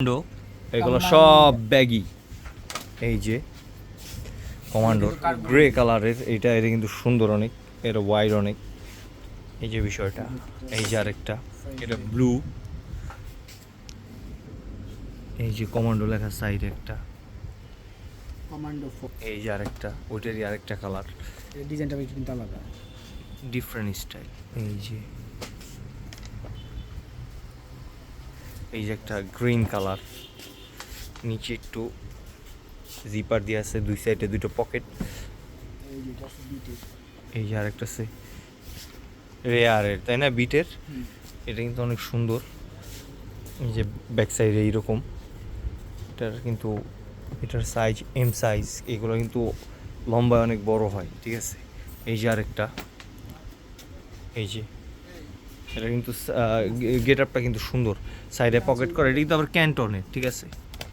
Commando এগুলো সব baggy. এই যে কমান্ডোর গ্রে কালারের এটা কিন্তু সুন্দর অনেক, এর ওয়াইড অনেক। এই যে বিষয়টা, এই যে আরেকটা এটা ব্লু, এই যে কমান্ডো লেখা সাইড একটা, কমান্ডো এই যে আরেকটা, ওইটারই আরেকটা কালার, ডিজাইনটা কিন্তু আলাদা, ডিফারেন্ট স্টাইল। এই যে একটা গ্রিন কালার, নিচে একটু জিপার দিয়ে আছে, দুই সাইডে দুটো পকেট। এই যে আরেকটা আছে রেয়ারের, তাই না, বিটের। এটা কিন্তু অনেক সুন্দর। এই যে ব্যাক সাইডে এইরকম, এটার কিন্তু এটার সাইজ এম সাইজ, এগুলো কিন্তু লম্বায় অনেক বড় হয়, ঠিক আছে। এই যে আরেকটা, এই যে এটা কিন্তু গেট আপটা কিন্তু সুন্দর, সাইডে পকেট করে, এটা কিন্তু আবার ক্যান্টনের, ঠিক আছে।